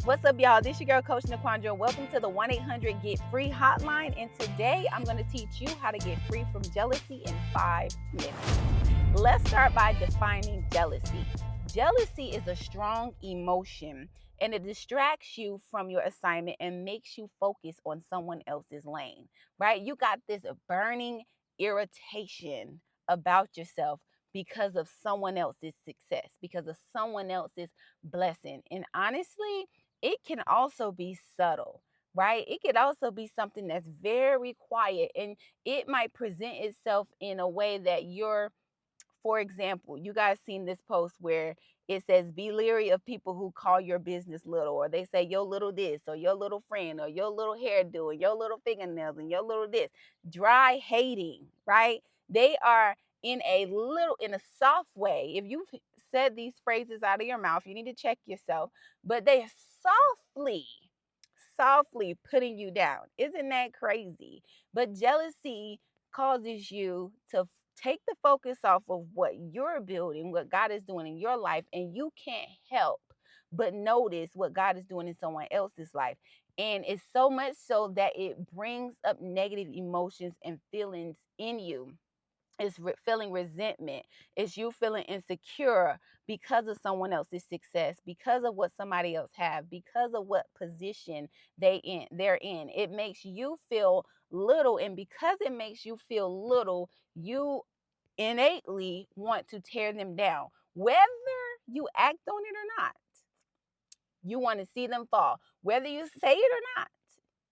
What's up, y'all? This is your girl, Coach NaQuandra. Welcome to the 1-800-GET-FREE hotline. And today I'm going to teach you how to get free from jealousy in 5 minutes. Let's start by defining jealousy. Jealousy is a strong emotion and it distracts you from your assignment and makes you focus on someone else's lane, right? You got this burning irritation about yourself because of someone else's success, because of someone else's blessing. And honestly, it can also be subtle, right? It could also be something that's very quiet and it might present itself in a way that for example, you guys seen this post where it says, be leery of people who call your business little, or they say your little this, or your little friend, or your little hairdo, and your little fingernails, and your little this. Dry hating, right? They are in a soft way. If you've said these phrases out of your mouth, you need to check yourself, but they're softly putting you down. Isn't that crazy? But jealousy causes you to take the focus off of what you're building, what God is doing in your life, and you can't help but notice what God is doing in someone else's life. And it's so much so that it brings up negative emotions and feelings in you. It's feeling resentment. It's you feeling insecure because of someone else's success, because of what somebody else have, because of what position they're in. It makes you feel little, and because it makes you feel little, you innately want to tear them down, whether you act on it or not. You want to see them fall, whether you say it or not.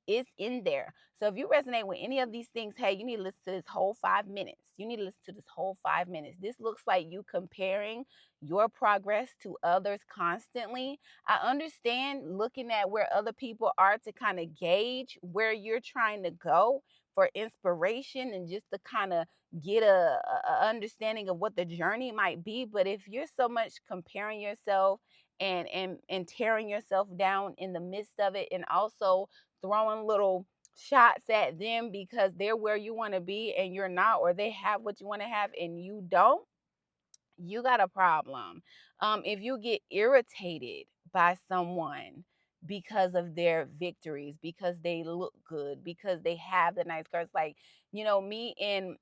It's in there. So if you resonate with any of these things, hey, you need to listen to this whole 5 minutes. You need to listen to this whole 5 minutes. This looks like you comparing your progress to others constantly. I understand looking at where other people are to kind of gauge where you're trying to go for inspiration and just to kind of get a understanding of what the journey might be. But if you're so much comparing yourself and tearing yourself down in the midst of it, and also throwing little shots at them because they're where you want to be and you're not, or they have what you want to have and you don't, you got a problem. If you get irritated by someone because of their victories, because they look good, because they have the nice cars, like, me and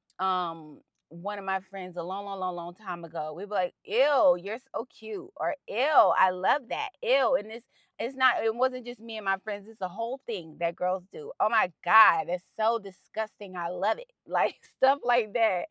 one of my friends a long time ago, we were like, ew, you're so cute, or ew, I love that, ew. And it wasn't just me and my friends, it's a whole thing that girls do. Oh my God, it's so disgusting, I love it. Like stuff like that.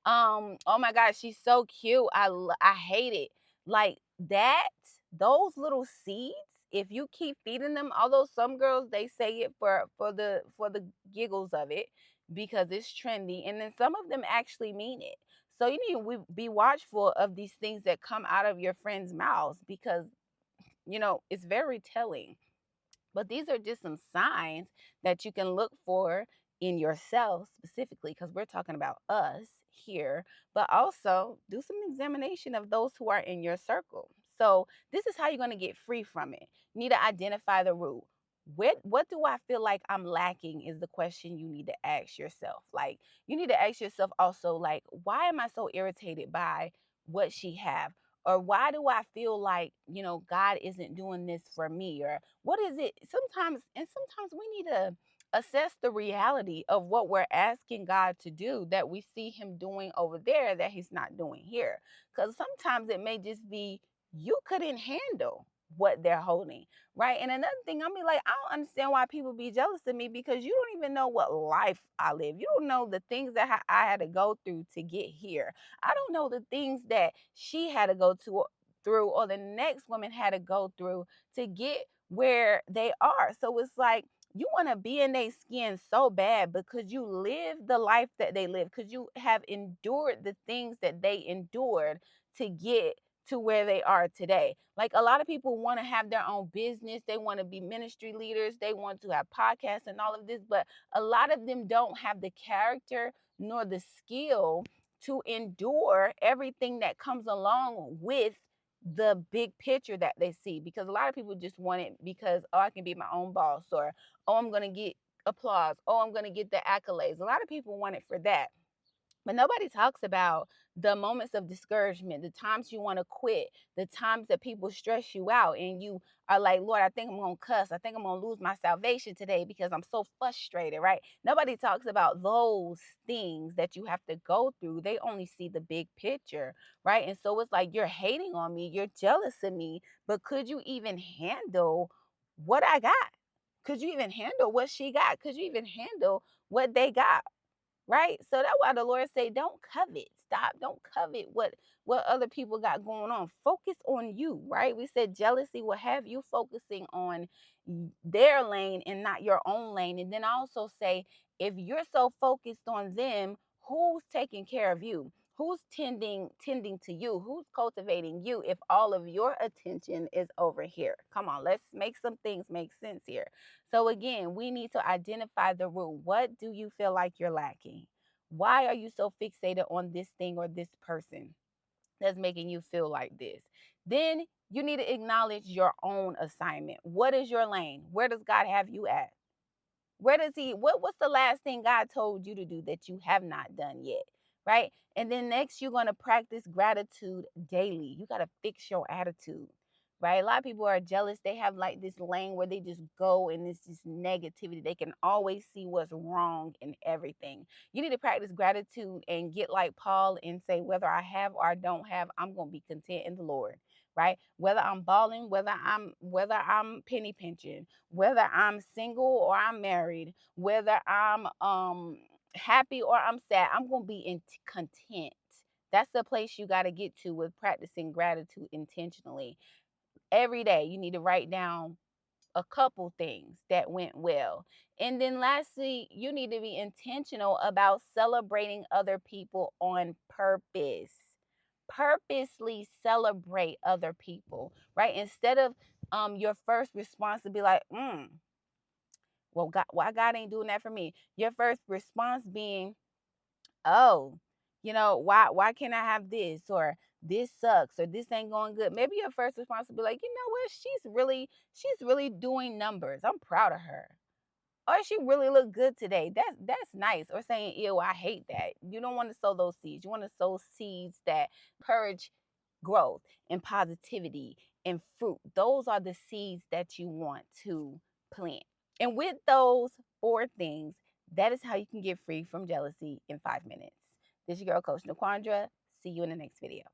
Oh my God, she's so cute. I hate it. Like that, those little seeds, if you keep feeding them, although some girls they say it for the giggles of it because it's trendy, and then some of them actually mean it. So you need to be watchful of these things that come out of your friends' mouths because it's very telling. But these are just some signs that you can look for in yourself specifically, because we're talking about us here, but also do some examination of those who are in your circle. So this is how you're going to get free from it. You need to identify the root. What do I feel like I'm lacking is the question you need to ask yourself. Like, you need to ask yourself also, like, why am I so irritated by what she have? Or why do I feel like, God isn't doing this for me? Or what is it? Sometimes we need to assess the reality of what we're asking God to do that we see him doing over there that he's not doing here. Because sometimes it may just be you couldn't handle what they're holding, right? And another thing, I'll be like, I don't understand why people be jealous of me, because you don't even know what life I live. You don't know the things that I had to go through to get here. I don't know the things that she had to go through, or the next woman had to go through to get where they are. So it's like you want to be in their skin so bad because you live the life that they live, because you have endured the things that they endured to get to where they are today. Like, a lot of people want to have their own business, they want to be ministry leaders, they want to have podcasts and all of this, but a lot of them don't have the character nor the skill to endure everything that comes along with the big picture that they see, because a lot of people just want it because, oh, I can be my own boss, or oh, I'm going to get applause, oh, I'm going to get the accolades. A lot of people want it for that. But nobody talks about the moments of discouragement, the times you want to quit, the times that people stress you out and you are like, Lord, I think I'm going to cuss. I think I'm going to lose my salvation today because I'm so frustrated, right? Nobody talks about those things that you have to go through. They only see the big picture, right? And so it's like, you're hating on me, you're jealous of me, but could you even handle what I got? Could you even handle what she got? Could you even handle what they got? Right? So that's why the Lord say, don't covet. Stop. Don't covet what other people got going on. Focus on you, right? We said jealousy will have you focusing on their lane and not your own lane. And then also say, if you're so focused on them, who's taking care of you? Who's tending to you? Who's cultivating you if all of your attention is over here? Come on, let's make some things make sense here. So again, we need to identify the root. What do you feel like you're lacking? Why are you so fixated on this thing or this person that's making you feel like this? Then you need to acknowledge your own assignment. What is your lane? Where does God have you at? Where does he what's the last thing God told you to do that you have not done yet? Right? And then next you're going to practice gratitude daily. You got to fix your attitude. Right? A lot of people are jealous. They have like this lane where they just go and it's just negativity. They can always see what's wrong in everything. You need to practice gratitude and get like Paul and say, whether I have or I don't have, I'm going to be content in the Lord. Right? Whether I'm balling, whether I'm penny pinching, whether I'm single or I'm married, whether I'm happy or I'm sad, I'm going to be content. That's the place you got to get to with practicing gratitude intentionally. Every day you need to write down a couple things that went well. And then lastly, you need to be intentional about celebrating other people on purpose. Purposely celebrate other people, right? Instead of your first response to be like, well, God, why God ain't doing that for me? Your first response being, oh, why can't I have this, or this sucks, or this ain't going good? Maybe your first response will be like, you know what? She's really doing numbers. I'm proud of her. Or she really look good today. That's nice. Or saying, ew, I hate that. You don't want to sow those seeds. You want to sow seeds that encourage growth and positivity and fruit. Those are the seeds that you want to plant. And with those four things, that is how you can get free from jealousy in 5 minutes. This is your girl, Coach NaQuandra. See you in the next video.